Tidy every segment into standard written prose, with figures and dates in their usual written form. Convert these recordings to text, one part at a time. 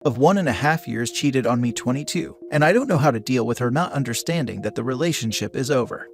of 1.5 years cheated on me 22, and I don't know how to deal with her not understanding that the relationship is over.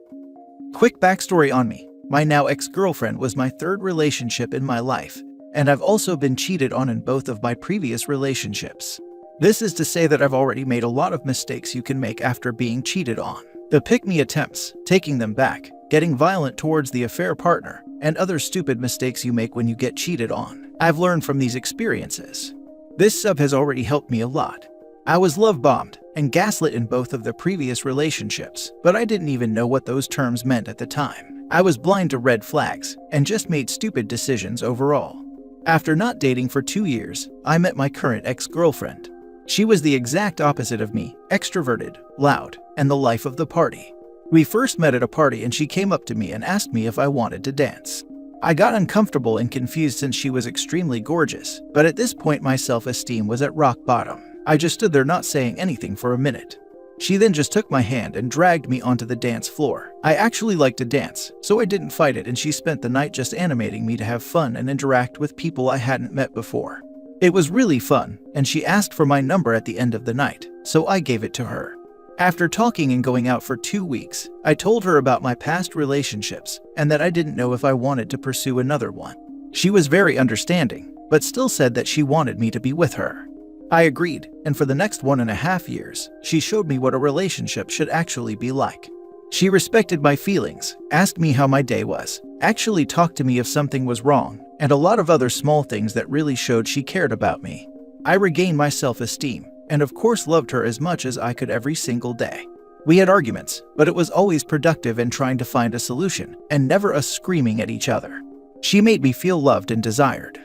Quick backstory on me. My now ex-girlfriend was my third relationship in my life, and I've also been cheated on in both of my previous relationships. This is to say that I've already made a lot of mistakes you can make after being cheated on. The pick-me attempts, taking them back, getting violent towards the affair partner, and other stupid mistakes you make when you get cheated on. I've learned from these experiences. This sub has already helped me a lot. I was love-bombed and gaslit in both of the previous relationships, but I didn't even know what those terms meant at the time. I was blind to red flags and just made stupid decisions overall. After not dating for 2 years, I met my current ex-girlfriend. She was the exact opposite of me, extroverted, loud, and the life of the party. We first met at a party and she came up to me and asked me if I wanted to dance. I got uncomfortable and confused since she was extremely gorgeous, but at this point my self-esteem was at rock bottom. I just stood there not saying anything for a minute. She then just took my hand and dragged me onto the dance floor. I actually like to dance, so I didn't fight it, and she spent the night just animating me to have fun and interact with people I hadn't met before. It was really fun, and she asked for my number at the end of the night, so I gave it to her. After talking and going out for 2 weeks, I told her about my past relationships and that I didn't know if I wanted to pursue another one. She was very understanding, but still said that she wanted me to be with her. I agreed, and for the next 1.5 years, she showed me what a relationship should actually be like. She respected my feelings, asked me how my day was, actually talked to me if something was wrong, and a lot of other small things that really showed she cared about me. I regained my self-esteem, and of course loved her as much as I could every single day. We had arguments, but it was always productive and trying to find a solution, and never us screaming at each other. She made me feel loved and desired.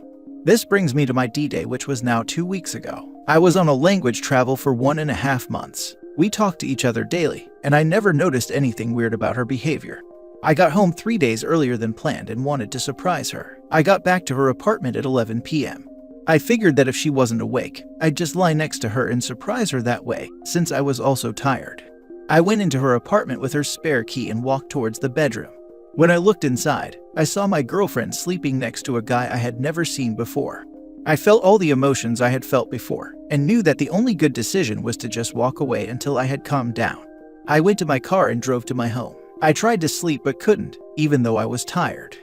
This brings me to my D-Day, which was now 2 weeks ago. I was on a language travel for 1.5 months. We talked to each other daily, and I never noticed anything weird about her behavior. I got home 3 days earlier than planned and wanted to surprise her. I got back to her apartment at 11 p.m. I figured that if she wasn't awake, I'd just lie next to her and surprise her that way, since I was also tired. I went into her apartment with her spare key and walked towards the bedroom. When I looked inside, I saw my girlfriend sleeping next to a guy I had never seen before. I felt all the emotions I had felt before, and knew that the only good decision was to just walk away until I had calmed down. I went to my car and drove to my home. I tried to sleep but couldn't, even though I was tired.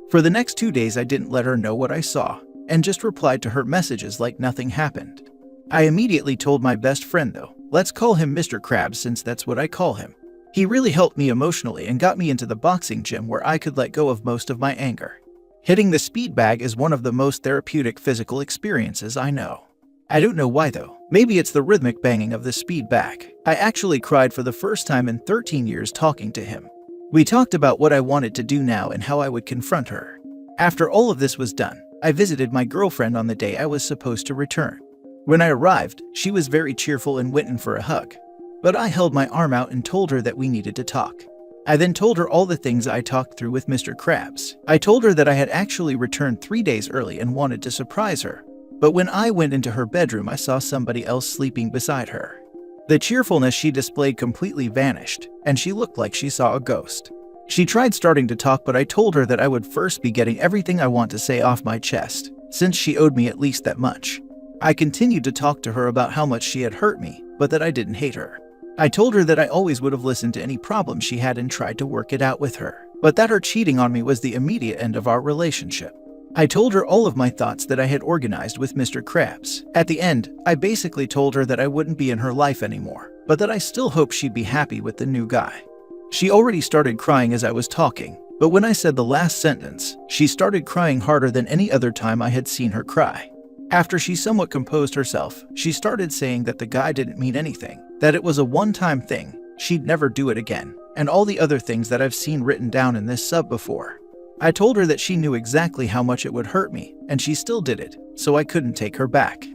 For the next 2 days I didn't let her know what I saw, and just replied to her messages like nothing happened. I immediately told my best friend though, let's call him Mr. Krabs since that's what I call him. He really helped me emotionally and got me into the boxing gym where I could let go of most of my anger. Hitting the speed bag is one of the most therapeutic physical experiences I know. I don't know why though. Maybe it's the rhythmic banging of the speed bag. I actually cried for the first time in 13 years talking to him. We talked about what I wanted to do now and how I would confront her. After all of this was done, I visited my girlfriend on the day I was supposed to return. When I arrived, she was very cheerful and went in for a hug. But I held my arm out and told her that we needed to talk. I then told her all the things I talked through with Mr. Krabs. I told her that I had actually returned 3 days early and wanted to surprise her. But when I went into her bedroom, I saw somebody else sleeping beside her. The cheerfulness she displayed completely vanished, and she looked like she saw a ghost. She tried starting to talk, but I told her that I would first be getting everything I want to say off my chest, since she owed me at least that much. I continued to talk to her about how much she had hurt me, but that I didn't hate her. I told her that I always would have listened to any problem she had and tried to work it out with her, but that her cheating on me was the immediate end of our relationship. I told her all of my thoughts that I had organized with Mr. Krabs. At the end, I basically told her that I wouldn't be in her life anymore, but that I still hoped she'd be happy with the new guy. She already started crying as I was talking, but when I said the last sentence, she started crying harder than any other time I had seen her cry. After she somewhat composed herself, she started saying that the guy didn't mean anything, that it was a one-time thing, she'd never do it again, and all the other things that I've seen written down in this sub before. I told her that she knew exactly how much it would hurt me, and she still did it, so I couldn't take her back.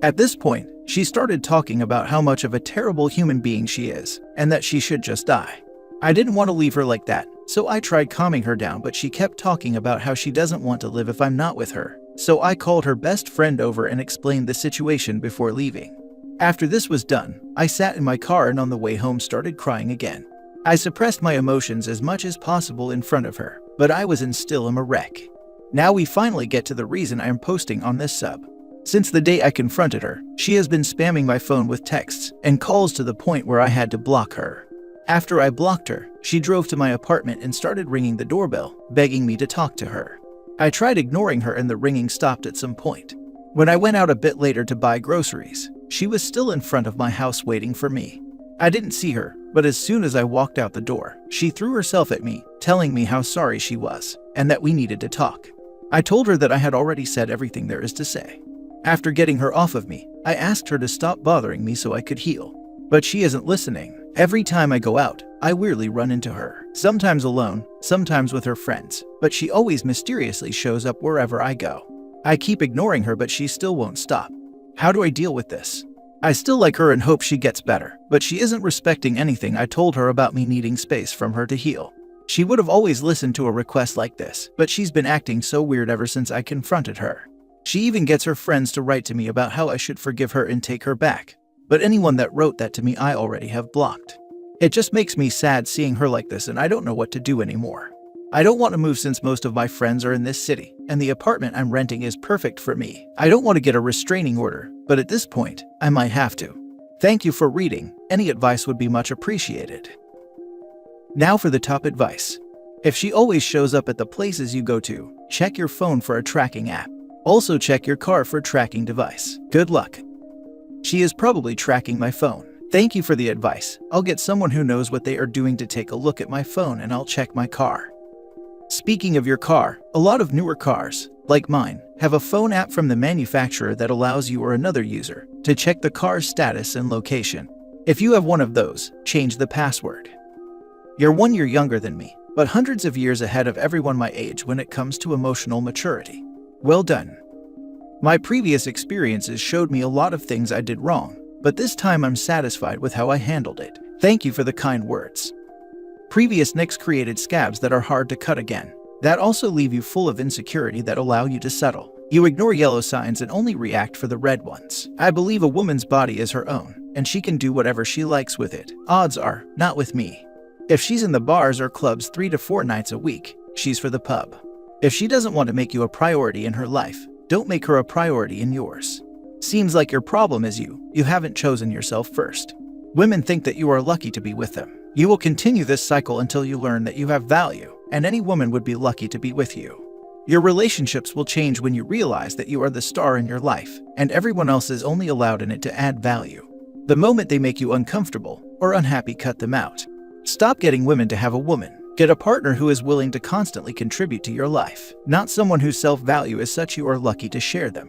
At this point, she started talking about how much of a terrible human being she is, and that she should just die. I didn't want to leave her like that, so I tried calming her down, but she kept talking about how she doesn't want to live if I'm not with her. So I called her best friend over and explained the situation before leaving. After this was done, I sat in my car and on the way home started crying again. I suppressed my emotions as much as possible in front of her, but I was still a wreck. Now we finally get to the reason I am posting on this sub. Since the day I confronted her, she has been spamming my phone with texts and calls to the point where I had to block her. After I blocked her, she drove to my apartment and started ringing the doorbell, begging me to talk to her. I tried ignoring her and the ringing stopped at some point. When I went out a bit later to buy groceries, she was still in front of my house waiting for me. I didn't see her, but as soon as I walked out the door, she threw herself at me, telling me how sorry she was and that we needed to talk. I told her that I had already said everything there is to say. After getting her off of me, I asked her to stop bothering me so I could heal. But she isn't listening. Every time I go out, I weirdly run into her. Sometimes alone, sometimes with her friends, but she always mysteriously shows up wherever I go. I keep ignoring her, but she still won't stop. How do I deal with this? I still like her and hope she gets better, but she isn't respecting anything I told her about me needing space from her to heal. She would have always listened to a request like this, but she's been acting so weird ever since I confronted her. She even gets her friends to write to me about how I should forgive her and take her back. But anyone that wrote that to me I already have blocked. It just makes me sad seeing her like this, and I don't know what to do anymore. I don't want to move since most of my friends are in this city, and the apartment I'm renting is perfect for me. I don't want to get a restraining order, but at this point, I might have to. Thank you for reading. Any advice would be much appreciated. Now for the top advice. If she always shows up at the places you go to, check your phone for a tracking app. Also check your car for a tracking device. Good luck. She is probably tracking my phone. Thank you for the advice. I'll get someone who knows what they are doing to take a look at my phone, and I'll check my car. Speaking of your car, a lot of newer cars, like mine, have a phone app from the manufacturer that allows you or another user to check the car's status and location. If you have one of those, change the password. You're 1 year younger than me, but hundreds of years ahead of everyone my age when it comes to emotional maturity. Well done. My previous experiences showed me a lot of things I did wrong, but this time I'm satisfied with how I handled it. Thank you for the kind words. Previous nicks created scabs that are hard to cut again, that also leave you full of insecurity that allow you to settle. You ignore yellow signs and only react for the red ones. I believe a woman's body is her own, and she can do whatever she likes with it. Odds are, not with me. If she's in the bars or clubs 3 to 4 nights a week, she's for the pub. If she doesn't want to make you a priority in her life, don't make her a priority in yours. Seems like your problem is you haven't chosen yourself first. Women think that you are lucky to be with them. You will continue this cycle until you learn that you have value, and any woman would be lucky to be with you. Your relationships will change when you realize that you are the star in your life, and everyone else is only allowed in it to add value. The moment they make you uncomfortable or unhappy, cut them out. Stop getting women to have a woman. Get a partner who is willing to constantly contribute to your life, not someone whose self-value is such you are lucky to share them.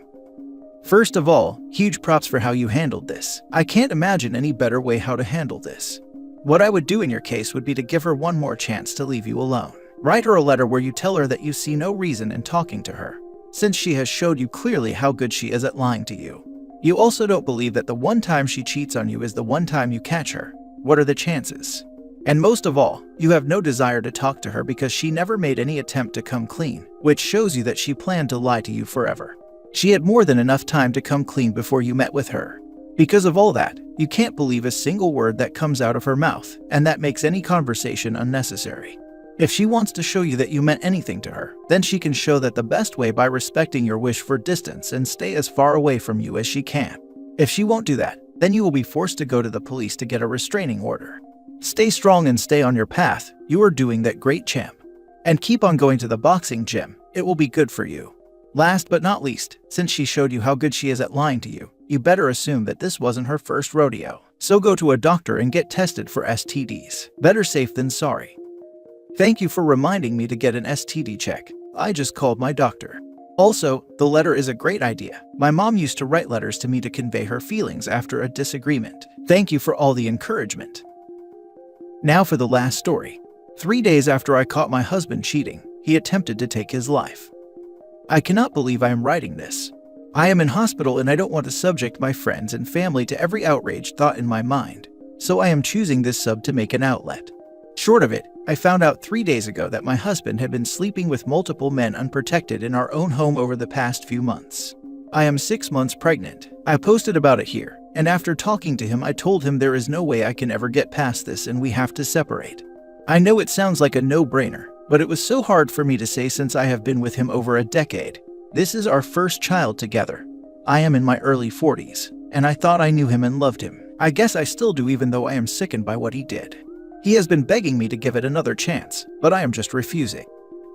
First of all, huge props for how you handled this. I can't imagine any better way how to handle this. What I would do in your case would be to give her one more chance to leave you alone. Write her a letter where you tell her that you see no reason in talking to her, since she has showed you clearly how good she is at lying to you. You also don't believe that the one time she cheats on you is the one time you catch her. What are the chances? And most of all, you have no desire to talk to her because she never made any attempt to come clean, which shows you that she planned to lie to you forever. She had more than enough time to come clean before you met with her. Because of all that, you can't believe a single word that comes out of her mouth, and that makes any conversation unnecessary. If she wants to show you that you meant anything to her, then she can show that the best way by respecting your wish for distance and stay as far away from you as she can. If she won't do that, then you will be forced to go to the police to get a restraining order. Stay strong and stay on your path. You are doing that great, champ. And keep on going to the boxing gym. It will be good for you. Last but not least, since she showed you how good she is at lying to you, you better assume that this wasn't her first rodeo. So go to a doctor and get tested for STDs. Better safe than sorry. Thank you for reminding me to get an STD check. I just called my doctor. Also, the letter is a great idea. My mom used to write letters to me to convey her feelings after a disagreement. Thank you for all the encouragement. Now for the last story. 3 days after I caught my husband cheating, he attempted to take his life. I cannot believe I am writing this. I am in hospital and I don't want to subject my friends and family to every outraged thought in my mind, so I am choosing this sub to make an outlet. Short of it, I found out 3 days ago that my husband had been sleeping with multiple men unprotected in our own home over the past few months. I am 6 months pregnant. I posted about it here, and after talking to him I told him there is no way I can ever get past this and we have to separate. I know it sounds like a no-brainer, but it was so hard for me to say since I have been with him over a decade. This is our first child together. I am in my early 40s, and I thought I knew him and loved him. I guess I still do, even though I am sickened by what he did. He has been begging me to give it another chance, but I am just refusing.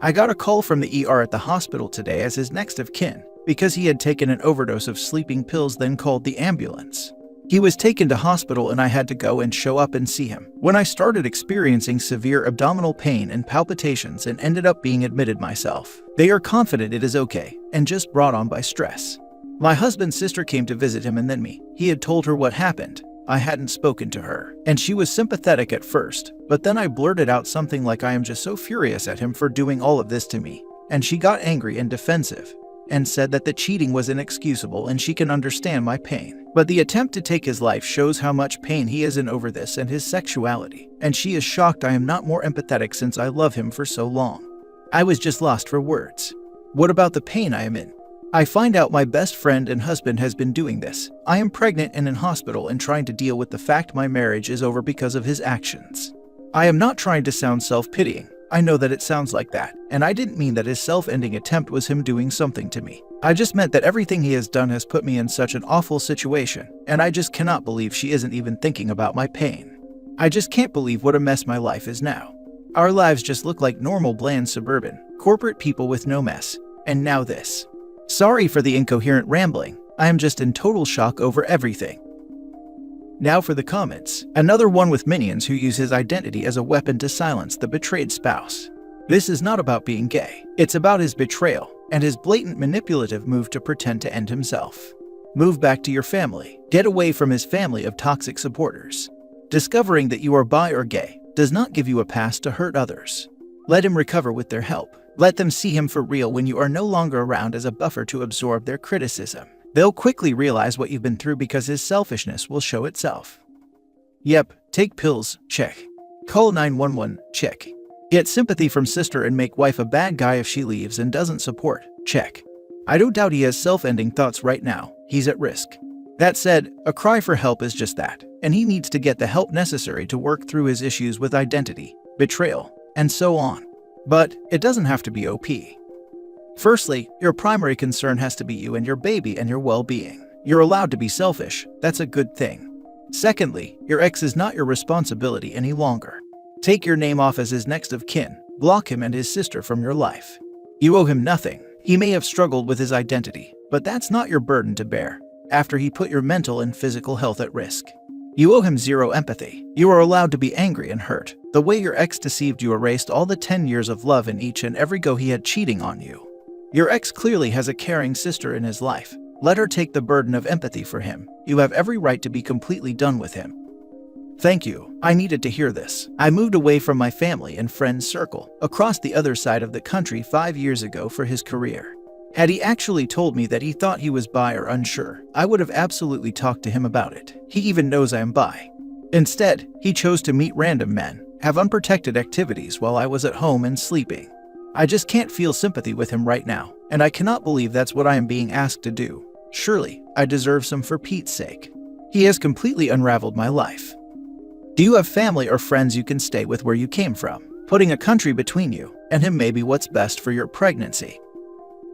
I got a call from the ER at the hospital today as his next of kin, because he had taken an overdose of sleeping pills, then called the ambulance. He was taken to hospital and I had to go and show up and see him. When I started experiencing severe abdominal pain and palpitations and ended up being admitted myself. They are confident it is okay and just brought on by stress. My husband's sister came to visit him and then me. He had told her what happened. I hadn't spoken to her, and she was sympathetic at first, but then I blurted out something like, I am just so furious at him for doing all of this to me. And she got angry and defensive, and said that the cheating was inexcusable and she can understand my pain. But the attempt to take his life shows how much pain he is in over this and his sexuality, and she is shocked I am not more empathetic since I love him for so long. I was just lost for words. What about the pain I am in? I find out my best friend and husband has been doing this. I am pregnant and in hospital and trying to deal with the fact my marriage is over because of his actions. I am not trying to sound self-pitying. I know that it sounds like that, and I didn't mean that his self-ending attempt was him doing something to me. I just meant that everything he has done has put me in such an awful situation, and I just cannot believe she isn't even thinking about my pain. I just can't believe what a mess my life is now. Our lives just look like normal, bland, suburban, corporate people with no mess, and now this. Sorry for the incoherent rambling. I am just in total shock over everything. Now for the comments. Another one with minions who use his identity as a weapon to silence the betrayed spouse. This is not about being gay. It's about his betrayal and his blatant manipulative move to pretend to end himself. Move back to your family. Get away from his family of toxic supporters. Discovering that you are bi or gay does not give you a pass to hurt others. Let him recover with their help. Let them see him for real when you are no longer around as a buffer to absorb their criticism. They'll quickly realize what you've been through because his selfishness will show itself. Yep, take pills, check. Call 911, check. Get sympathy from sister and make wife a bad guy if she leaves and doesn't support, check. I don't doubt he has self-ending thoughts right now. He's at risk. That said, a cry for help is just that, and he needs to get the help necessary to work through his issues with identity, betrayal, and so on. But it doesn't have to be OP. Firstly, your primary concern has to be you and your baby and your well-being. You're allowed to be selfish. That's a good thing. Secondly, your ex is not your responsibility any longer. Take your name off as his next of kin. Block him and his sister from your life. You owe him nothing. He may have struggled with his identity, but that's not your burden to bear after he put your mental and physical health at risk. You owe him zero empathy. You are allowed to be angry and hurt. The way your ex deceived you erased all the 10 years of love in each and every go he had cheating on you. Your ex clearly has a caring sister in his life. Let her take the burden of empathy for him. You have every right to be completely done with him. Thank you. I needed to hear this. I moved away from my family and friends circle across the other side of the country 5 years ago for his career. Had he actually told me that he thought he was bi or unsure, I would have absolutely talked to him about it. He even knows I am bi. Instead, he chose to meet random men, have unprotected activities while I was at home and sleeping. I just can't feel sympathy with him right now, and I cannot believe that's what I am being asked to do. Surely, I deserve some for Pete's sake. He has completely unraveled my life. Do you have family or friends you can stay with where you came from? Putting a country between you and him may be what's best for your pregnancy.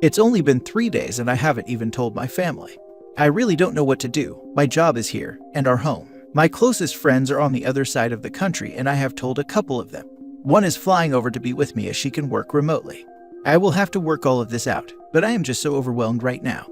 It's only been 3 days and I haven't even told my family. I really don't know what to do. My job is here and our home. My closest friends are on the other side of the country and I have told a couple of them. One is flying over to be with me as she can work remotely. I will have to work all of this out, but I am just so overwhelmed right now.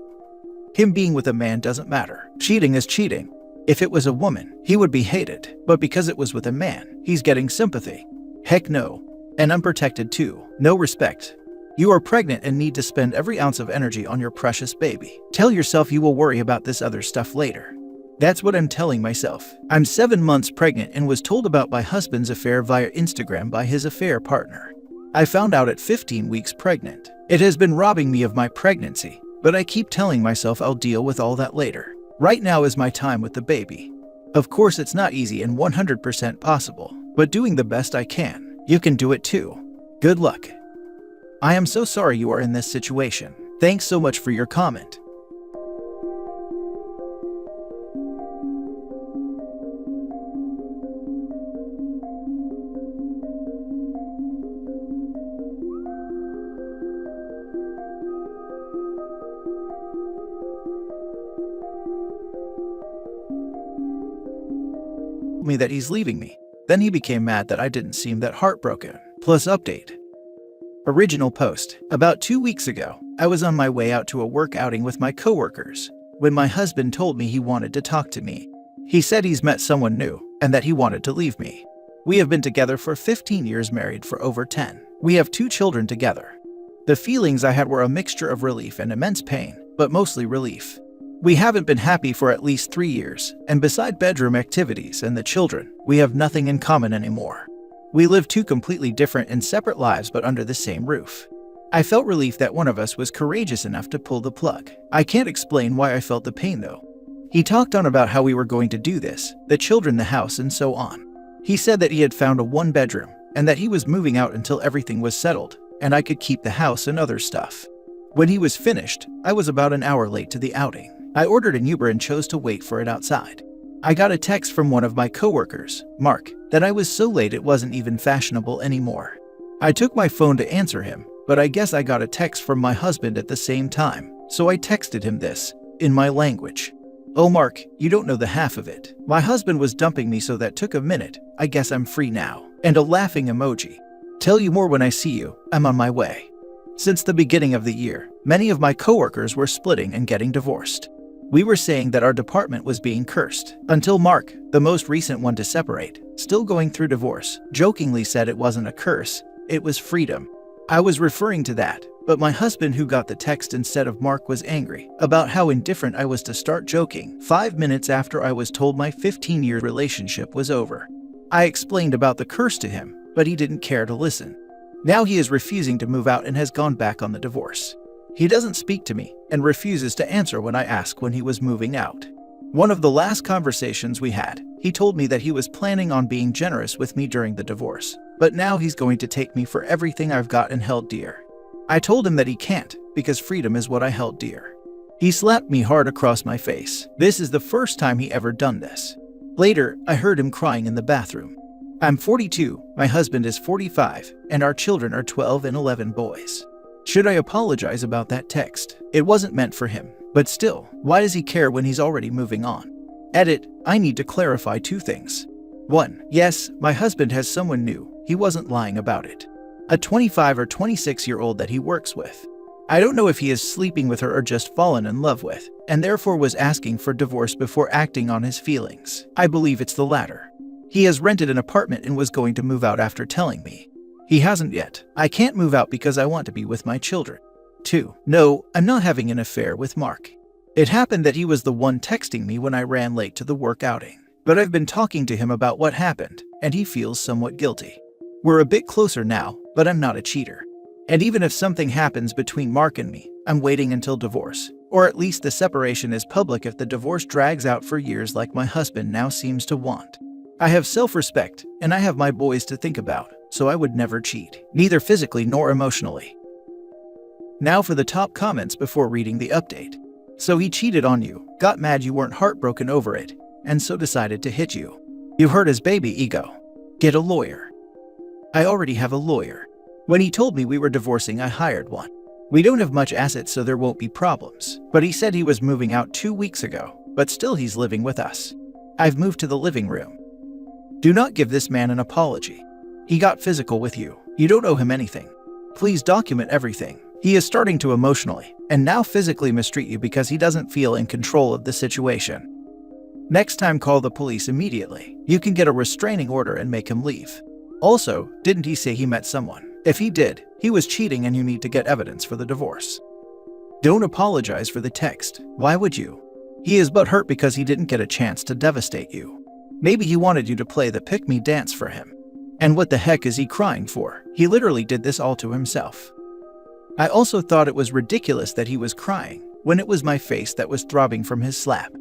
Him being with a man doesn't matter. Cheating is cheating. If it was a woman, he would be hated, but because it was with a man, he's getting sympathy. Heck no. And unprotected too. No respect. You are pregnant and need to spend every ounce of energy on your precious baby. Tell yourself you will worry about this other stuff later. That's what I'm telling myself. I'm 7 months pregnant and was told about my husband's affair via Instagram by his affair partner. I found out at 15 weeks pregnant. It has been robbing me of my pregnancy, but I keep telling myself I'll deal with all that later. Right now is my time with the baby. Of course, it's not easy and 100% possible, but doing the best I can. You can do it too. Good luck. I am so sorry you are in this situation. Thanks so much for your comment. told me that he's leaving me. Then he became mad that I didn't seem that heartbroken. Plus update. Original post. About 2 weeks ago, I was on my way out to a work outing with my coworkers when my husband told me he wanted to talk to me. He said he's met someone new and that he wanted to leave me. We have been together for 15 years, married for over 10. We have 2 children together. The feelings I had were a mixture of relief and immense pain, but mostly relief. We haven't been happy for at least 3 years, and beside bedroom activities and the children, we have nothing in common anymore. We live 2 completely different and separate lives but under the same roof. I felt relief that one of us was courageous enough to pull the plug. I can't explain why I felt the pain though. He talked on about how we were going to do this, the children, the house, and so on. He said that he had found a 1-bedroom and that he was moving out until everything was settled and I could keep the house and other stuff. When he was finished, I was about an hour late to the outing. I ordered an Uber and chose to wait for it outside. I got a text from one of my coworkers, Mark, that I was so late it wasn't even fashionable anymore. I took my phone to answer him, but I guess I got a text from my husband at the same time, so I texted him this, in my language. "Oh Mark, you don't know the half of it. My husband was dumping me, so that took a minute. I guess I'm free now." And a laughing emoji. "Tell you more when I see you. I'm on my way." Since the beginning of the year, many of my coworkers were splitting and getting divorced. We were saying that our department was being cursed, until Mark, the most recent one to separate, still going through divorce, jokingly said it wasn't a curse, it was freedom. I was referring to that, but my husband, who got the text instead of Mark, was angry about how indifferent I was to start joking 5 minutes after I was told my 15-year relationship was over. I explained about the curse to him, but he didn't care to listen. Now he is refusing to move out and has gone back on the divorce. He doesn't speak to me and refuses to answer when I ask when he was moving out. One of the last conversations we had, he told me that he was planning on being generous with me during the divorce, but now he's going to take me for everything I've got and held dear. I told him that he can't, because freedom is what I held dear. He slapped me hard across my face. This is the first time he ever done this. Later, I heard him crying in the bathroom. I'm 42, my husband is 45, and our children are 12 and 11 boys. Should I apologize about that text? It wasn't meant for him, but still, why does he care when he's already moving on? Edit, I need to clarify 2 things. 1. Yes, my husband has someone new. He wasn't lying about it. A 25 or 26-year-old that he works with. I don't know if he is sleeping with her or just fallen in love with, and therefore was asking for divorce before acting on his feelings. I believe it's the latter. He has rented an apartment and was going to move out after telling me. He hasn't yet. I can't move out because I want to be with my children. 2. No, I'm not having an affair with Mark. It happened that he was the one texting me when I ran late to the work outing. But I've been talking to him about what happened, and he feels somewhat guilty. We're a bit closer now, but I'm not a cheater. And even if something happens between Mark and me, I'm waiting until divorce. Or at least the separation is public if the divorce drags out for years like my husband now seems to want. I have self-respect, and I have my boys to think about, so I would never cheat, neither physically nor emotionally. Now for the top comments before reading the update. So he cheated on you, got mad you weren't heartbroken over it, and so decided to hit you. You hurt his baby ego. Get a lawyer. I already have a lawyer. When he told me we were divorcing, I hired one. We don't have much assets, so there won't be problems, but he said he was moving out 2 weeks ago, but still he's living with us. I've moved to the living room. Do not give this man an apology. He got physical with you. You don't owe him anything. Please document everything. He is starting to emotionally and now physically mistreat you because he doesn't feel in control of the situation. Next time, call the police immediately. You can get a restraining order and make him leave. Also, didn't he say he met someone? If he did, he was cheating and you need to get evidence for the divorce. Don't apologize for the text. Why would you? He is butthurt because he didn't get a chance to devastate you. Maybe he wanted you to play the pick-me dance for him. And what the heck is he crying for? He literally did this all to himself. I also thought it was ridiculous that he was crying when it was my face that was throbbing from his slap.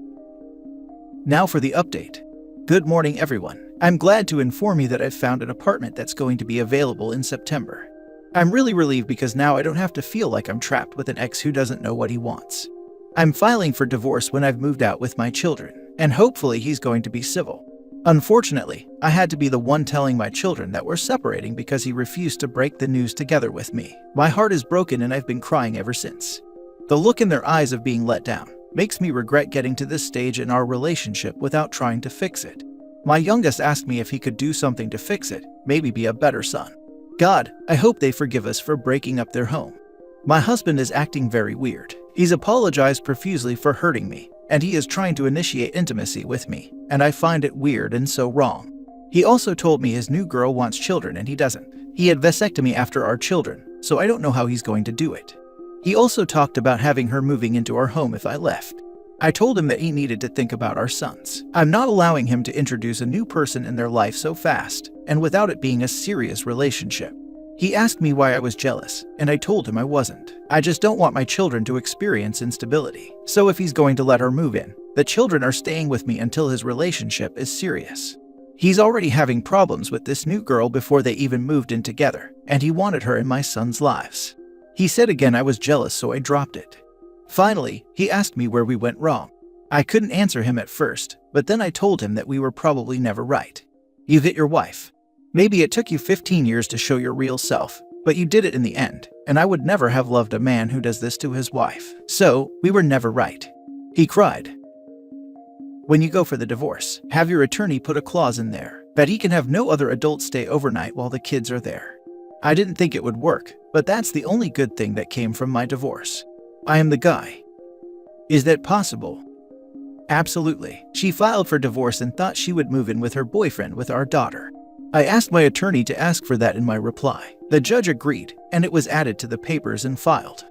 Now for the update. Good morning, everyone. I'm glad to inform you that I've found an apartment that's going to be available in September. I'm really relieved because now I don't have to feel like I'm trapped with an ex who doesn't know what he wants. I'm filing for divorce when I've moved out with my children, and hopefully he's going to be civil. Unfortunately, I had to be the one telling my children that we're separating because he refused to break the news together with me. My heart is broken and I've been crying ever since. The look in their eyes of being let down makes me regret getting to this stage in our relationship without trying to fix it. My youngest asked me if he could do something to fix it, maybe be a better son. God, I hope they forgive us for breaking up their home. My husband is acting very weird. He's apologized profusely for hurting me, and he is trying to initiate intimacy with me, and I find it weird and so wrong. He also told me his new girl wants children and he doesn't. He had vasectomy after our children, so I don't know how he's going to do it. He also talked about having her moving into our home if I left. I told him that he needed to think about our sons. I'm not allowing him to introduce a new person in their life so fast, and without it being a serious relationship. He asked me why I was jealous, and I told him I wasn't. I just don't want my children to experience instability. So if he's going to let her move in, the children are staying with me until his relationship is serious. He's already having problems with this new girl before they even moved in together, and he wanted her in my son's lives. He said again I was jealous, so I dropped it. Finally, he asked me where we went wrong. I couldn't answer him at first, but then I told him that we were probably never right. You've hit your wife. Maybe it took you 15 years to show your real self, but you did it in the end, and I would never have loved a man who does this to his wife. So, we were never right. He cried. When you go for the divorce, have your attorney put a clause in there that he can have no other adults stay overnight while the kids are there. I didn't think it would work, but that's the only good thing that came from my divorce. I am the guy. Is that possible? Absolutely. She filed for divorce and thought she would move in with her boyfriend with our daughter. I asked my attorney to ask for that in my reply. The judge agreed, and it was added to the papers and filed.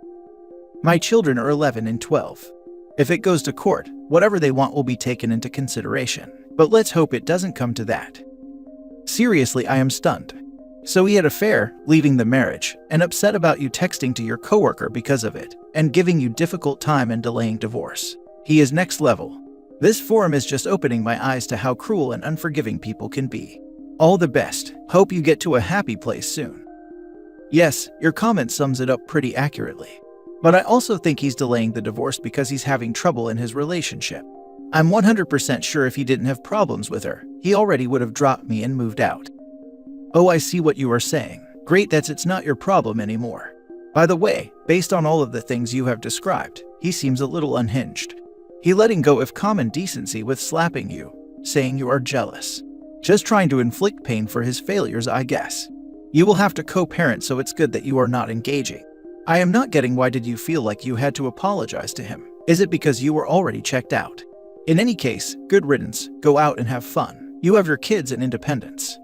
My children are 11 and 12. If it goes to court, whatever they want will be taken into consideration. But let's hope it doesn't come to that. Seriously, I am stunned. So he had an affair, leaving the marriage, and upset about you texting to your coworker because of it, and giving you difficult time and delaying divorce. He is next level. This forum is just opening my eyes to how cruel and unforgiving people can be. All the best. Hope you get to a happy place soon. Yes, your comment sums it up pretty accurately. But I also think he's delaying the divorce because he's having trouble in his relationship. I'm 100% sure if he didn't have problems with her, he already would have dropped me and moved out. Oh, I see what you are saying. Great that it's not your problem anymore. By the way, based on all of the things you have described, he seems a little unhinged. He letting go of common decency with slapping you, saying you are jealous. Just trying to inflict pain for his failures, I guess. You will have to co-parent, so it's good that you are not engaging. I am not getting why did you feel like you had to apologize to him? Is it because you were already checked out? In any case, good riddance, go out and have fun. You have your kids and independence.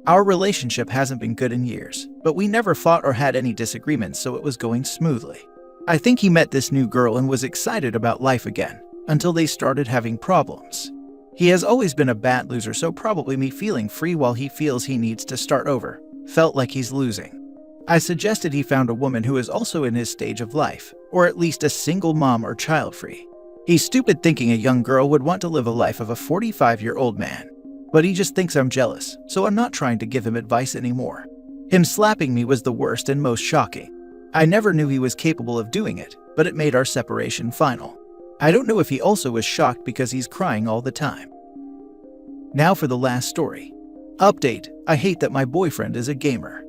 Our relationship hasn't been good in years, but we never fought or had any disagreements, so it was going smoothly. I think he met this new girl and was excited about life again, until they started having problems. He has always been a bad loser, so probably me feeling free while he feels he needs to start over, felt like he's losing. I suggested he found a woman who is also in his stage of life, or at least a single mom or child-free. He's stupid thinking a young girl would want to live a life of a 45-year-old man. But he just thinks I'm jealous, so I'm not trying to give him advice anymore. Him slapping me was the worst and most shocking. I never knew he was capable of doing it, but it made our separation final. I don't know if he also was shocked because he's crying all the time. Now for the last story. Update: I hate that my boyfriend is a gamer.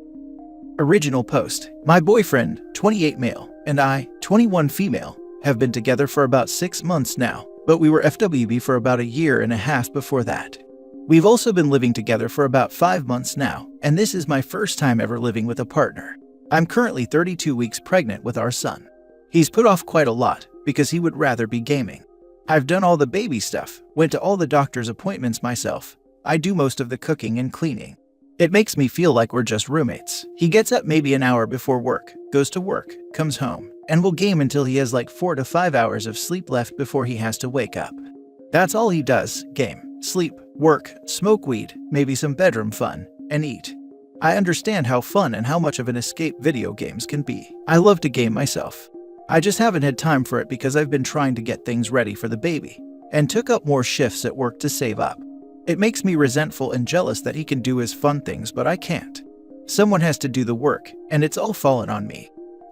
Original post: my boyfriend, 28 male, and I, 21 female, have been together for about 6 months now, but we were FWB for about a year and a half before that. We've also been living together for about 5 months now, and this is my first time ever living with a partner. I'm currently 32 weeks pregnant with our son. He's put off quite a lot because he would rather be gaming. I've done all the baby stuff, went to all the doctor's appointments myself. I do most of the cooking and cleaning. It makes me feel like we're just roommates. He gets up maybe an hour before work, goes to work, comes home, and will game until he has like 4 to 5 hours of sleep left before he has to wake up. That's all he does: game, sleep, work, smoke weed, maybe some bedroom fun, and eat. I understand how fun and how much of an escape video games can be. I love to game myself. I just haven't had time for it because I've been trying to get things ready for the baby, and took up more shifts at work to save up. It makes me resentful and jealous that he can do his fun things but I can't. Someone has to do the work, and it's all fallen on me.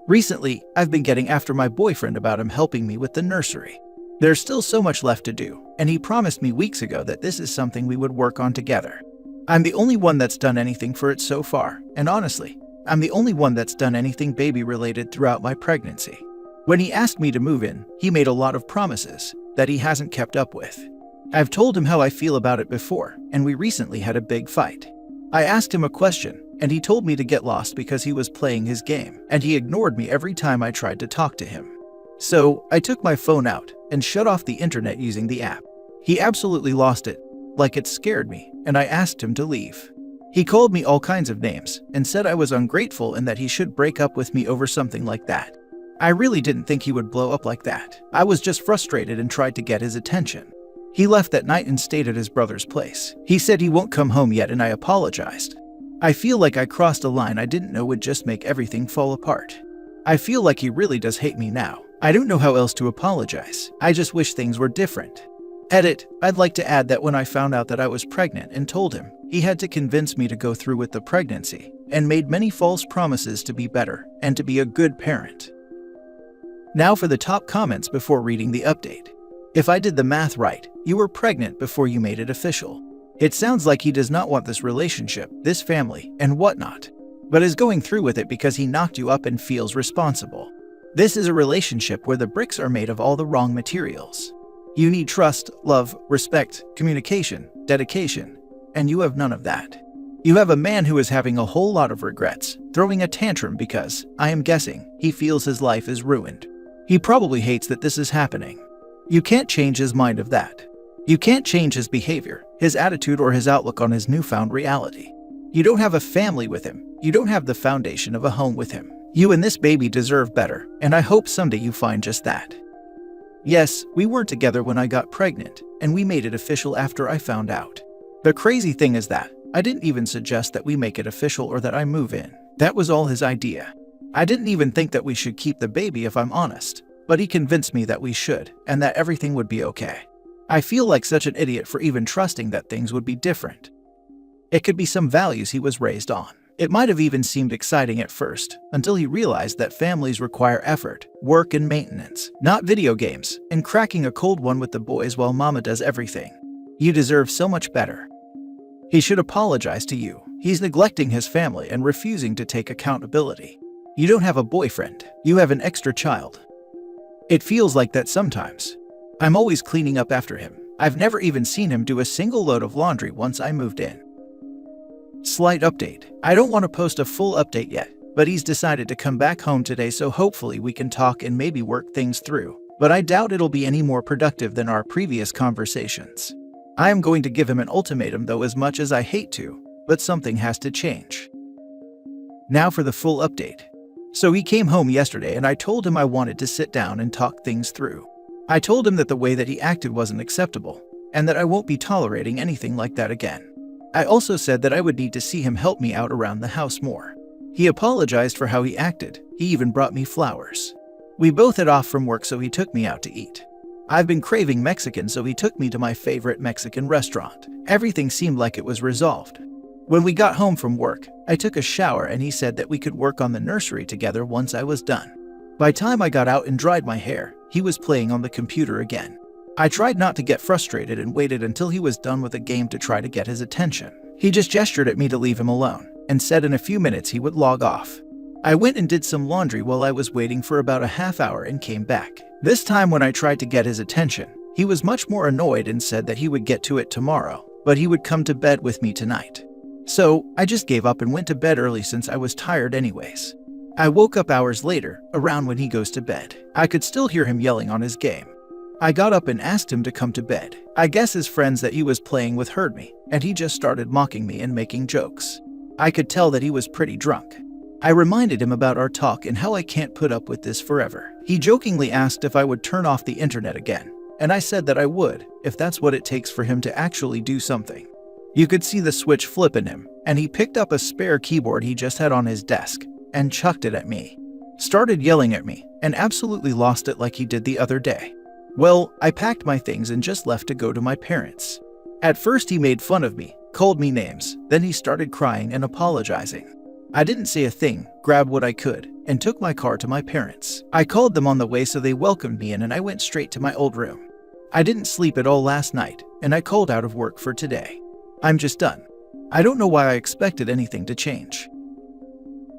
Recently, I've been getting after my boyfriend about him helping me with the nursery. There's still so much left to do, and he promised me weeks ago that this is something we would work on together. I'm the only one that's done anything for it so far, and honestly, I'm the only one that's done anything baby-related throughout my pregnancy. When he asked me to move in, he made a lot of promises that he hasn't kept up with. I've told him how I feel about it before, and we recently had a big fight. I asked him a question, and he told me to get lost because he was playing his game, and he ignored me every time I tried to talk to him. So, I took my phone out and shut off the internet using the app. He absolutely lost it, like it scared me, and I asked him to leave. He called me all kinds of names and said I was ungrateful and that he should break up with me over something like that. I really didn't think he would blow up like that. I was just frustrated and tried to get his attention. He left that night and stayed at his brother's place. He said he won't come home yet and I apologized. I feel like I crossed a line I didn't know would just make everything fall apart. I feel like he really does hate me now. I don't know how else to apologize. I just wish things were different. Edit, I'd like to add that when I found out that I was pregnant and told him, he had to convince me to go through with the pregnancy and made many false promises to be better and to be a good parent. Now for the top comments before reading the update. If I did the math right, you were pregnant before you made it official. It sounds like he does not want this relationship, this family, and whatnot, but is going through with it because he knocked you up and feels responsible. This is a relationship where the bricks are made of all the wrong materials. You need trust, love, respect, communication, dedication, and you have none of that. You have a man who is having a whole lot of regrets, throwing a tantrum because, I am guessing, he feels his life is ruined. He probably hates that this is happening. You can't change his mind of that. You can't change his behavior, his attitude, or his outlook on his newfound reality. You don't have a family with him. You don't have the foundation of a home with him. You and this baby deserve better, and I hope someday you find just that. Yes, we weren't together when I got pregnant, and we made it official after I found out. The crazy thing is that I didn't even suggest that we make it official or that I move in. That was all his idea. I didn't even think that we should keep the baby if I'm honest, but he convinced me that we should and that everything would be okay. I feel like such an idiot for even trusting that things would be different. It could be some values he was raised on. It might have even seemed exciting at first, until he realized that families require effort, work, and maintenance, not video games, and cracking a cold one with the boys while mama does everything. You deserve so much better. He should apologize to you. He's neglecting his family and refusing to take accountability. You don't have a boyfriend. You have an extra child. It feels like that sometimes. I'm always cleaning up after him. I've never even seen him do a single load of laundry once I moved in. Slight update. I don't want to post a full update yet, but he's decided to come back home today, so hopefully we can talk and maybe work things through. But I doubt it'll be any more productive than our previous conversations. I am going to give him an ultimatum though, as much as I hate to, but something has to change. Now for the full update. So he came home yesterday and I told him I wanted to sit down and talk things through. I told him that the way that he acted wasn't acceptable, and that I won't be tolerating anything like that again. I also said that I would need to see him help me out around the house more. He apologized for how he acted. He even brought me flowers. We both had off from work, so he took me out to eat. I've been craving Mexican, so he took me to my favorite Mexican restaurant. Everything seemed like it was resolved. When we got home from work, I took a shower and he said that we could work on the nursery together once I was done. By the time I got out and dried my hair, he was playing on the computer again. I tried not to get frustrated and waited until he was done with a game to try to get his attention. He just gestured at me to leave him alone and said in a few minutes he would log off. I went and did some laundry while I was waiting for about a half hour and came back. This time when I tried to get his attention, he was much more annoyed and said that he would get to it tomorrow, but he would come to bed with me tonight. So I just gave up and went to bed early since I was tired anyways. I woke up hours later, around when he goes to bed. I could still hear him yelling on his game. I got up and asked him to come to bed. I guess his friends that he was playing with heard me, and he just started mocking me and making jokes. I could tell that he was pretty drunk. I reminded him about our talk and how I can't put up with this forever. He jokingly asked if I would turn off the internet again, and I said that I would, if that's what it takes for him to actually do something. You could see the switch flip in him, and he picked up a spare keyboard he just had on his desk and chucked it at me. Started yelling at me, and absolutely lost it like he did the other day. Well, I packed my things and just left to go to my parents. At first he made fun of me, called me names, then he started crying and apologizing. I didn't say a thing, grabbed what I could, and took my car to my parents. I called them on the way, so they welcomed me in and I went straight to my old room. I didn't sleep at all last night, and I called out of work for today. I'm just done. I don't know why I expected anything to change.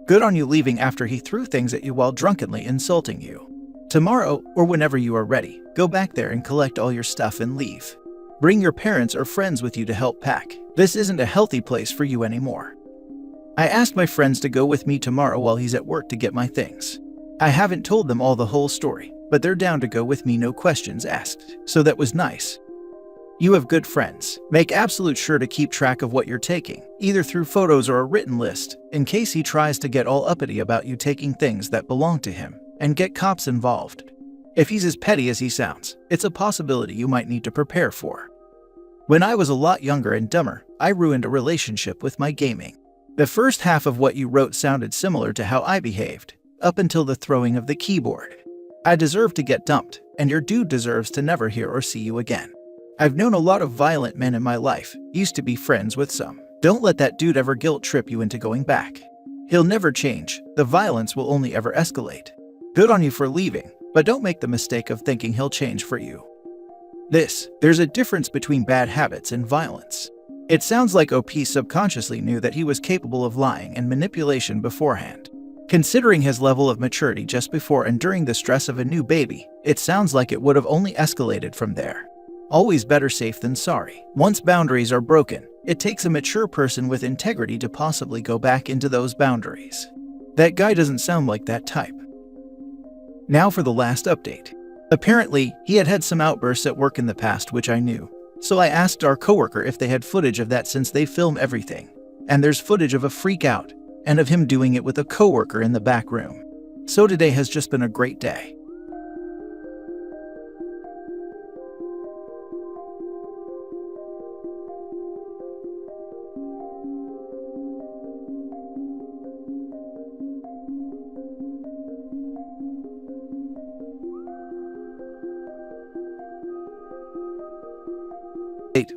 Good on you leaving after he threw things at you while drunkenly insulting you. Tomorrow, or whenever you are ready, go back there and collect all your stuff and leave. Bring your parents or friends with you to help pack. This isn't a healthy place for you anymore. I asked my friends to go with me tomorrow while he's at work to get my things. I haven't told them all the whole story, but they're down to go with me, no questions asked, so that was nice. You have good friends. Make absolute sure to keep track of what you're taking, either through photos or a written list, in case he tries to get all uppity about you taking things that belong to him, and get cops involved. If he's as petty as he sounds, it's a possibility you might need to prepare for. When I was a lot younger and dumber, I ruined a relationship with my gaming. The first half of what you wrote sounded similar to how I behaved, up until the throwing of the keyboard. I deserve to get dumped, and your dude deserves to never hear or see you again. I've known a lot of violent men in my life, used to be friends with some. Don't let that dude ever guilt trip you into going back. He'll never change, the violence will only ever escalate. Good on you for leaving, but don't make the mistake of thinking he'll change for you. There's a difference between bad habits and violence. It sounds like OP subconsciously knew that he was capable of lying and manipulation beforehand. Considering his level of maturity just before and during the stress of a new baby, it sounds like it would have only escalated from there. Always better safe than sorry. Once boundaries are broken, it takes a mature person with integrity to possibly go back into those boundaries. That guy doesn't sound like that type. Now for the last update. Apparently, he had some outbursts at work in the past, which I knew. So I asked our coworker if they had footage of that, since they film everything. And there's footage of a freak out, and of him doing it with a coworker in the back room. So today has just been a great day.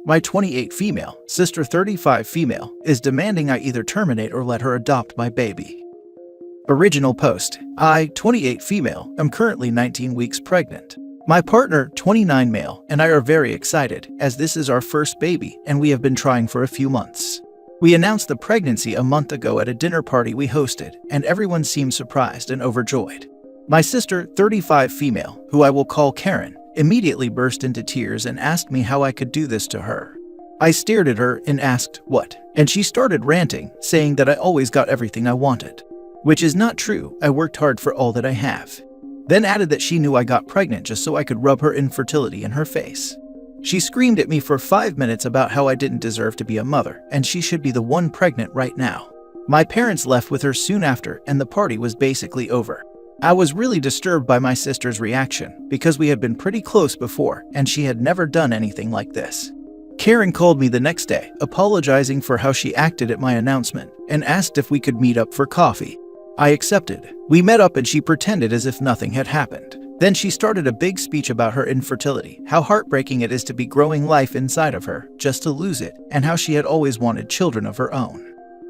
My 28 female, sister 35 female, is demanding I either terminate or let her adopt my baby. Original post. I, 28 female, am currently 19 weeks pregnant. My partner, 29 male, and I are very excited, as this is our first baby and we have been trying for a few months. We announced the pregnancy a month ago at a dinner party we hosted, and everyone seemed surprised and overjoyed. My sister, 35 female, who I will call Karen, immediately burst into tears and asked me how I could do this to her. I stared at her and asked, "What?" And she started ranting, saying that I always got everything I wanted. Which is not true, I worked hard for all that I have. Then added that she knew I got pregnant just so I could rub her infertility in her face. She screamed at me for 5 minutes about how I didn't deserve to be a mother, and she should be the one pregnant right now. My parents left with her soon after, and the party was basically over. I was really disturbed by my sister's reaction, because we had been pretty close before, and she had never done anything like this. Karen called me the next day, apologizing for how she acted at my announcement, and asked if we could meet up for coffee. I accepted. We met up and she pretended as if nothing had happened. Then she started a big speech about her infertility, how heartbreaking it is to be growing life inside of her, just to lose it, and how she had always wanted children of her own.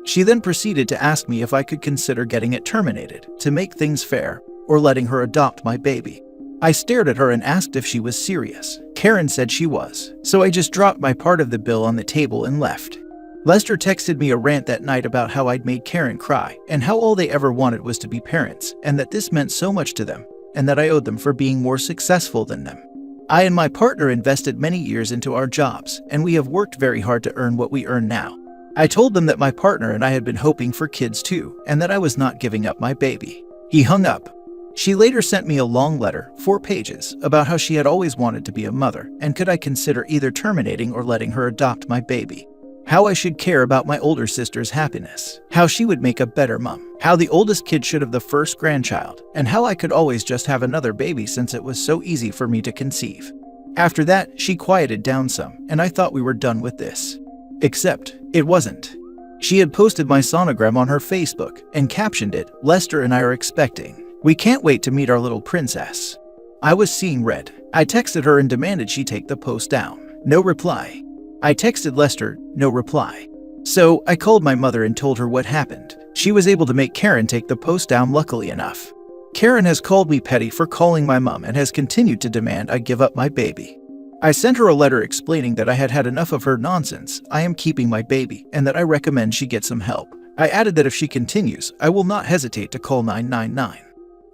She then proceeded to ask me if I could consider getting it terminated, to make things fair, or letting her adopt my baby. I stared at her and asked if she was serious. Karen said she was, so I just dropped my part of the bill on the table and left. Lester texted me a rant that night about how I'd made Karen cry, and how all they ever wanted was to be parents, and that this meant so much to them, and that I owed them for being more successful than them. I and my partner invested many years into our jobs, and we have worked very hard to earn what we earn now. I told them that my partner and I had been hoping for kids too, and that I was not giving up my baby. He hung up. She later sent me a long letter, 4 pages, about how she had always wanted to be a mother, and could I consider either terminating or letting her adopt my baby. How I should care about my older sister's happiness, how she would make a better mom, how the oldest kid should have the first grandchild, and how I could always just have another baby since it was so easy for me to conceive. After that, she quieted down some, and I thought we were done with this. Except, it wasn't. She had posted my sonogram on her Facebook, and captioned it, "Lester and I are expecting. We can't wait to meet our little princess." I was seeing red. I texted her and demanded she take the post down. No reply. I texted Lester, no reply. So, I called my mother and told her what happened. She was able to make Karen take the post down, luckily enough. Karen has called me petty for calling my mom and has continued to demand I give up my baby. I sent her a letter explaining that I had had enough of her nonsense, I am keeping my baby, and that I recommend she get some help. I added that if she continues, I will not hesitate to call 999.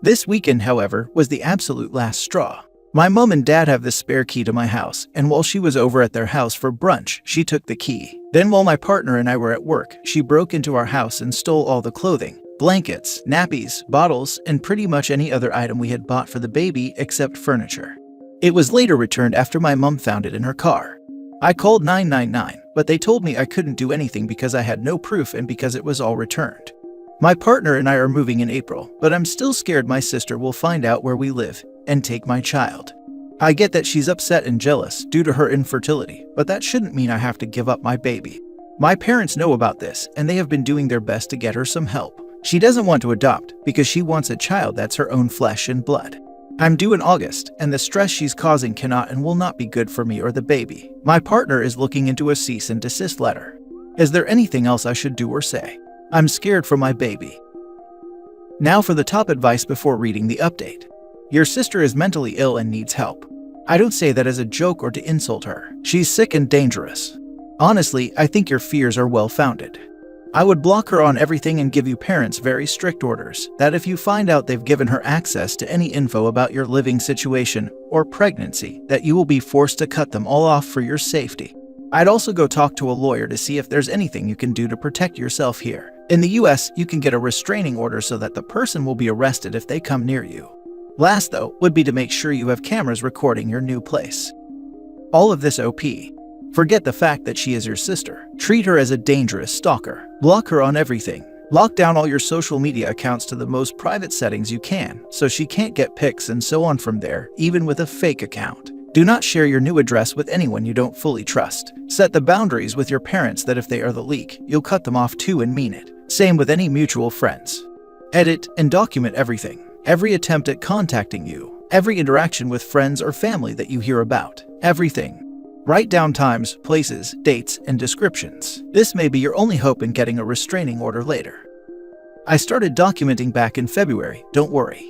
This weekend, however, was the absolute last straw. My mom and dad have the spare key to my house, and while she was over at their house for brunch, she took the key. Then while my partner and I were at work, she broke into our house and stole all the clothing, blankets, nappies, bottles, and pretty much any other item we had bought for the baby except furniture. It was later returned after my mom found it in her car. I called 999, but they told me I couldn't do anything because I had no proof and because it was all returned. My partner and I are moving in April, but I'm still scared my sister will find out where we live and take my child. I get that she's upset and jealous due to her infertility, but that shouldn't mean I have to give up my baby. My parents know about this, and they have been doing their best to get her some help. She doesn't want to adopt because she wants a child that's her own flesh and blood. I'm due in August, and the stress she's causing cannot and will not be good for me or the baby. My partner is looking into a cease and desist letter. Is there anything else I should do or say? I'm scared for my baby. Now for the top advice before reading the update. Your sister is mentally ill and needs help. I don't say that as a joke or to insult her. She's sick and dangerous. Honestly, I think your fears are well-founded. I would block her on everything and give you parents very strict orders that if you find out they've given her access to any info about your living situation or pregnancy, that you will be forced to cut them all off for your safety. I'd also go talk to a lawyer to see if there's anything you can do to protect yourself here. In the US, you can get a restraining order so that the person will be arrested if they come near you. Last, though, would be to make sure you have cameras recording your new place. All of this OP. Forget the fact that she is your sister. Treat her as a dangerous stalker. Block her on everything. Lock down all your social media accounts to the most private settings you can, so she can't get pics and so on from there, even with a fake account. Do not share your new address with anyone you don't fully trust. Set the boundaries with your parents that if they are the leak, you'll cut them off too and mean it. Same with any mutual friends. Edit and document everything. Every attempt at contacting you. Every interaction with friends or family that you hear about. Everything. Write down times, places, dates, and descriptions. This may be your only hope in getting a restraining order later. I started documenting back in February, don't worry.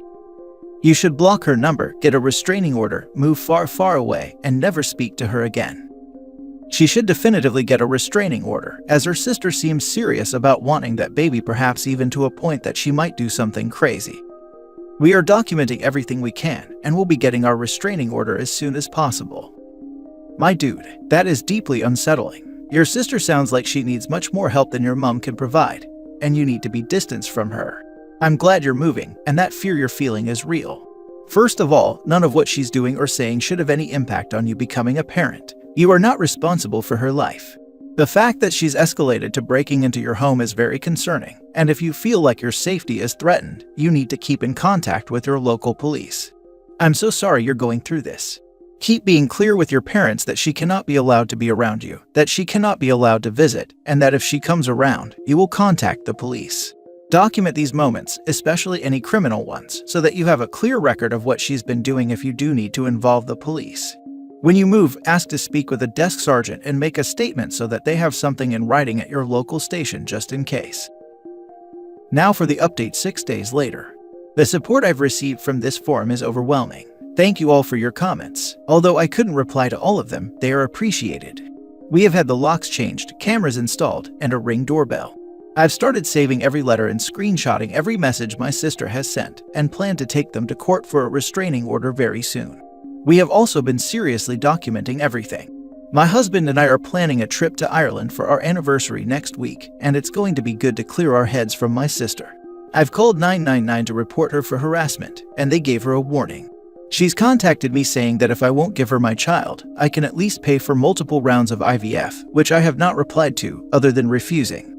You should block her number, get a restraining order, move far, far away, and never speak to her again. She should definitively get a restraining order, as her sister seems serious about wanting that baby, perhaps even to a point that she might do something crazy. We are documenting everything we can, and we'll be getting our restraining order as soon as possible. My dude, that is deeply unsettling. Your sister sounds like she needs much more help than your mom can provide, and you need to be distanced from her. I'm glad you're moving, and that fear you're feeling is real. First of all, none of what she's doing or saying should have any impact on you becoming a parent. You are not responsible for her life. The fact that she's escalated to breaking into your home is very concerning, and if you feel like your safety is threatened, you need to keep in contact with your local police. I'm so sorry you're going through this. Keep being clear with your parents that she cannot be allowed to be around you, that she cannot be allowed to visit, and that if she comes around, you will contact the police. Document these moments, especially any criminal ones, so that you have a clear record of what she's been doing if you do need to involve the police. When you move, ask to speak with a desk sergeant and make a statement so that they have something in writing at your local station just in case. Now for the update 6 days later. The support I've received from this forum is overwhelming. Thank you all for your comments. Although I couldn't reply to all of them, they are appreciated. We have had the locks changed, cameras installed, and a Ring doorbell. I've started saving every letter and screenshotting every message my sister has sent, and plan to take them to court for a restraining order very soon. We have also been seriously documenting everything. My husband and I are planning a trip to Ireland for our anniversary next week, and it's going to be good to clear our heads from my sister. I've called 999 to report her for harassment, and they gave her a warning. She's contacted me saying that if I won't give her my child, I can at least pay for multiple rounds of IVF, which I have not replied to, other than refusing.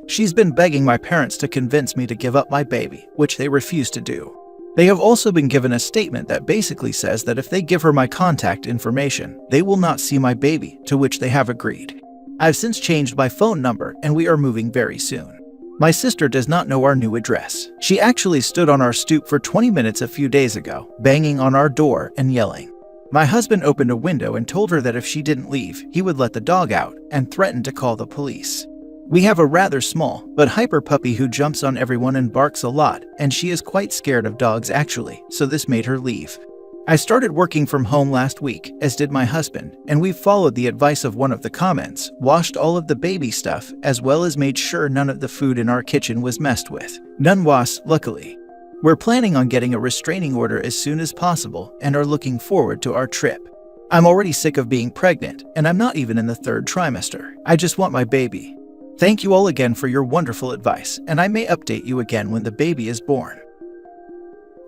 She's been begging my parents to convince me to give up my baby, which they refuse to do. They have also been given a statement that basically says that if they give her my contact information, they will not see my baby, to which they have agreed. I've since changed my phone number, and we are moving very soon. My sister does not know our new address. She actually stood on our stoop for 20 minutes a few days ago, banging on our door and yelling. My husband opened a window and told her that if she didn't leave, he would let the dog out, and threatened to call the police. We have a rather small but hyper puppy who jumps on everyone and barks a lot, and she is quite scared of dogs actually, so this made her leave. I started working from home last week, as did my husband, and we followed the advice of one of the comments, washed all of the baby stuff, as well as made sure none of the food in our kitchen was messed with. None was, luckily. We're planning on getting a restraining order as soon as possible and are looking forward to our trip. I'm already sick of being pregnant, and I'm not even in the third trimester. I just want my baby. Thank you all again for your wonderful advice, and I may update you again when the baby is born.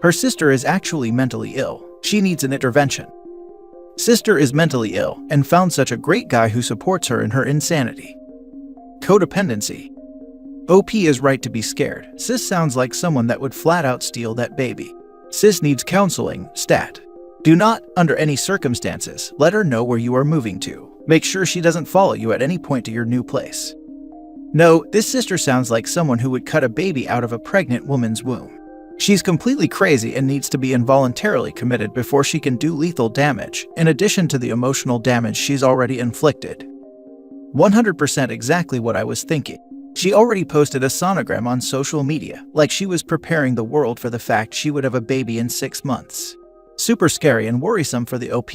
Her sister is actually mentally ill. She needs an intervention. Sister is mentally ill and found such a great guy who supports her in her insanity. Codependency. OP is right to be scared. Sis sounds like someone that would flat out steal that baby. Sis needs counseling, stat. Do not, under any circumstances, let her know where you are moving to. Make sure she doesn't follow you at any point to your new place. No, this sister sounds like someone who would cut a baby out of a pregnant woman's womb. She's completely crazy and needs to be involuntarily committed before she can do lethal damage, in addition to the emotional damage she's already inflicted. 100% exactly what I was thinking. She already posted a sonogram on social media, like she was preparing the world for the fact she would have a baby in 6 months. Super scary and worrisome for the OP.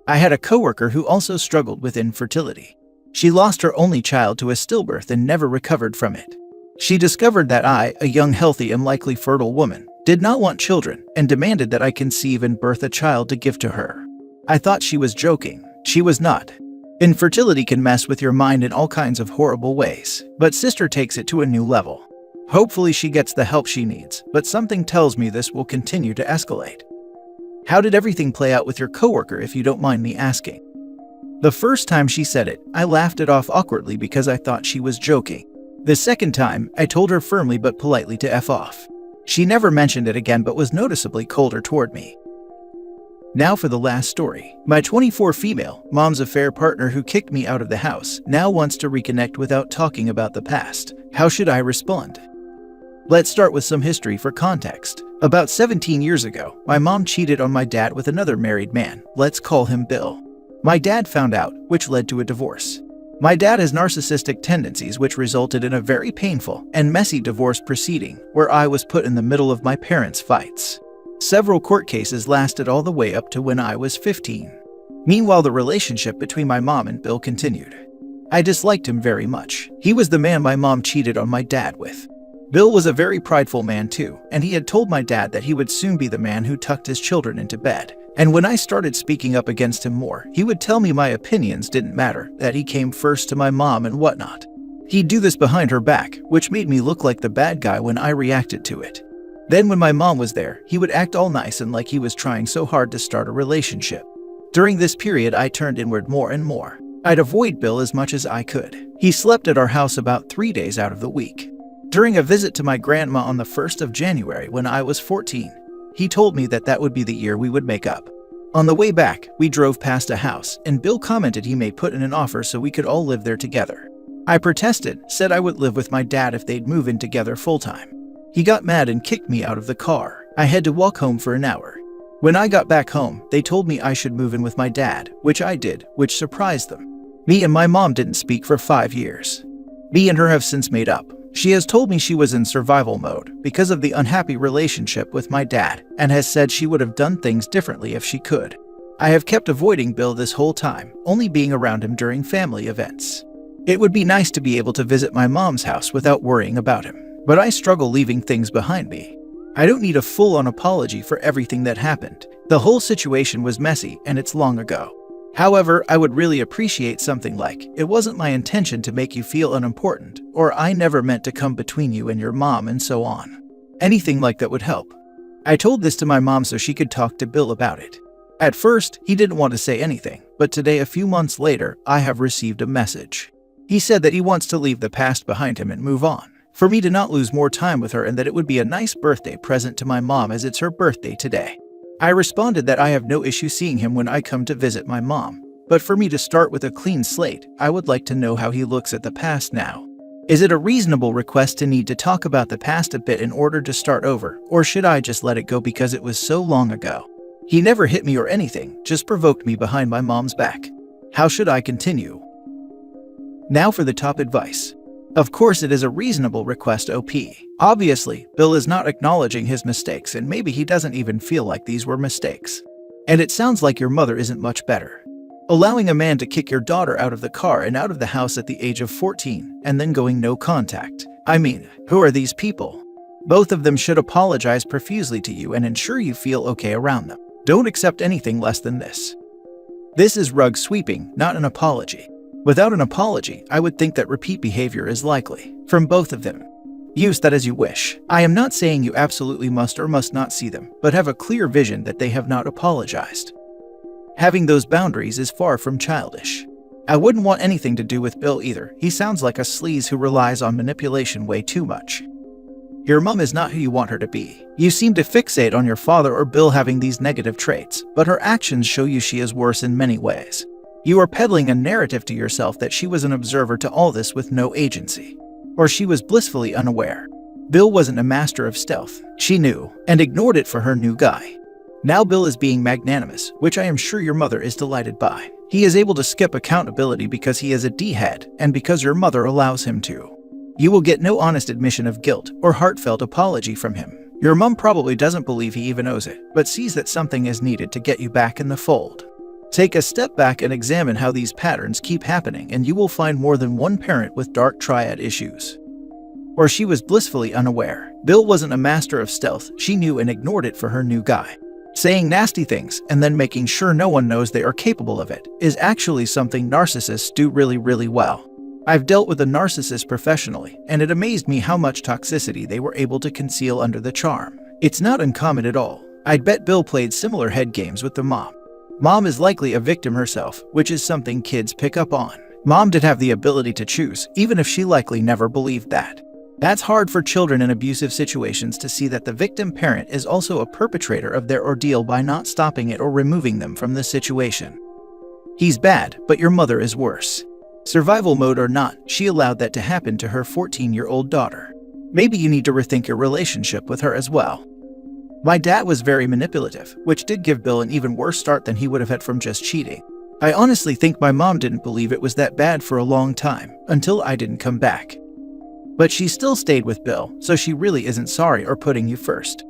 I had a coworker who also struggled with infertility. She lost her only child to a stillbirth and never recovered from it. She discovered that I, a young, healthy, and likely fertile woman, did not want children and demanded that I conceive and birth a child to give to her. I thought she was joking. She was not. Infertility can mess with your mind in all kinds of horrible ways, but sister takes it to a new level. Hopefully she gets the help she needs, but something tells me this will continue to escalate. How did everything play out with your coworker, if you don't mind me asking? The first time she said it, I laughed it off awkwardly because I thought she was joking. The second time, I told her firmly but politely to F off. She never mentioned it again but was noticeably colder toward me. Now for the last story. My 24 female, mom's affair partner who kicked me out of the house now wants to reconnect without talking about the past. How should I respond? Let's start with some history for context. About 17 years ago, my mom cheated on my dad with another married man. Let's call him Bill. My dad found out, which led to a divorce. My dad has narcissistic tendencies, which resulted in a very painful and messy divorce proceeding where I was put in the middle of my parents' fights. Several court cases lasted all the way up to when I was 15. Meanwhile, the relationship between my mom and Bill continued. I disliked him very much. He was the man my mom cheated on my dad with. Bill was a very prideful man too, and he had told my dad that he would soon be the man who tucked his children into bed. And when I started speaking up against him more, he would tell me my opinions didn't matter, that he came first to my mom and whatnot. He'd do this behind her back, which made me look like the bad guy when I reacted to it. Then when my mom was there, he would act all nice and like he was trying so hard to start a relationship. During this period, I turned inward more and more. I'd avoid Bill as much as I could. He slept at our house about 3 days out of the week. During a visit to my grandma on the 1st of January when I was 14, he told me that would be the year we would make up. On the way back, we drove past a house, and Bill commented he may put in an offer so we could all live there together. I protested, said I would live with my dad if they'd move in together full-time. He got mad and kicked me out of the car. I had to walk home for an hour. When I got back home, they told me I should move in with my dad, which I did, which surprised them. Me and my mom didn't speak for 5 years. Me and her have since made up. She has told me she was in survival mode because of the unhappy relationship with my dad and has said she would have done things differently if she could. I have kept avoiding Bill this whole time, only being around him during family events. It would be nice to be able to visit my mom's house without worrying about him, but I struggle leaving things behind me. I don't need a full-on apology for everything that happened. The whole situation was messy and it's long ago. However, I would really appreciate something like, "It wasn't my intention to make you feel unimportant," or "I never meant to come between you and your mom," and so on. Anything like that would help. I told this to my mom so she could talk to Bill about it. At first, he didn't want to say anything, but today, a few months later, I have received a message. He said that he wants to leave the past behind him and move on, for me to not lose more time with her, and that it would be a nice birthday present to my mom as it's her birthday today. I responded that I have no issue seeing him when I come to visit my mom, but for me to start with a clean slate, I would like to know how he looks at the past now. Is it a reasonable request to need to talk about the past a bit in order to start over, or should I just let it go because it was so long ago? He never hit me or anything, just provoked me behind my mom's back. How should I continue? Now for the top advice. Of course, it is a reasonable request, OP. Obviously, Bill is not acknowledging his mistakes, and maybe he doesn't even feel like these were mistakes. And it sounds like your mother isn't much better. Allowing a man to kick your daughter out of the car and out of the house at the age of 14, and then going no contact. I mean, who are these people? Both of them should apologize profusely to you and ensure you feel okay around them. Don't accept anything less than this. This is rug sweeping, not an apology. Without an apology, I would think that repeat behavior is likely from both of them. Use that as you wish. I am not saying you absolutely must or must not see them, but have a clear vision that they have not apologized. Having those boundaries is far from childish. I wouldn't want anything to do with Bill either. He sounds like a sleaze who relies on manipulation way too much. Your mom is not who you want her to be. You seem to fixate on your father or Bill having these negative traits, but her actions show you she is worse in many ways. You are peddling a narrative to yourself that she was an observer to all this with no agency. Or she was blissfully unaware. Bill wasn't a master of stealth. She knew, and ignored it for her new guy. Now Bill is being magnanimous, which I am sure your mother is delighted by. He is able to skip accountability because he is a D-head, and because your mother allows him to. You will get no honest admission of guilt or heartfelt apology from him. Your mom probably doesn't believe he even owes it, but sees that something is needed to get you back in the fold. Take a step back and examine how these patterns keep happening, and you will find more than one parent with dark triad issues. Or she was blissfully unaware. Bill wasn't a master of stealth. She knew and ignored it for her new guy. Saying nasty things and then making sure no one knows they are capable of it is actually something narcissists do really, really well. I've dealt with a narcissist professionally, and it amazed me how much toxicity they were able to conceal under the charm. It's not uncommon at all. I'd bet Bill played similar head games with the mom. Mom is likely a victim herself, which is something kids pick up on. Mom did have the ability to choose, even if she likely never believed that. That's hard for children in abusive situations to see that the victim parent is also a perpetrator of their ordeal by not stopping it or removing them from the situation. He's bad, but your mother is worse. Survival mode or not, she allowed that to happen to her 14-year-old daughter. Maybe you need to rethink your relationship with her as well. My dad was very manipulative, which did give Bill an even worse start than he would have had from just cheating. I honestly think my mom didn't believe it was that bad for a long time, until I didn't come back. But she still stayed with Bill, so she really isn't sorry or putting you first.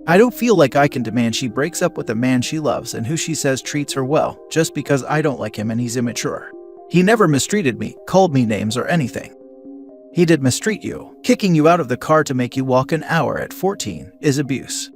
I don't feel like I can demand she breaks up with a man she loves and who she says treats her well, just because I don't like him and he's immature. He never mistreated me, called me names or anything. He did mistreat you. Kicking you out of the car to make you walk an hour at 14 is abuse.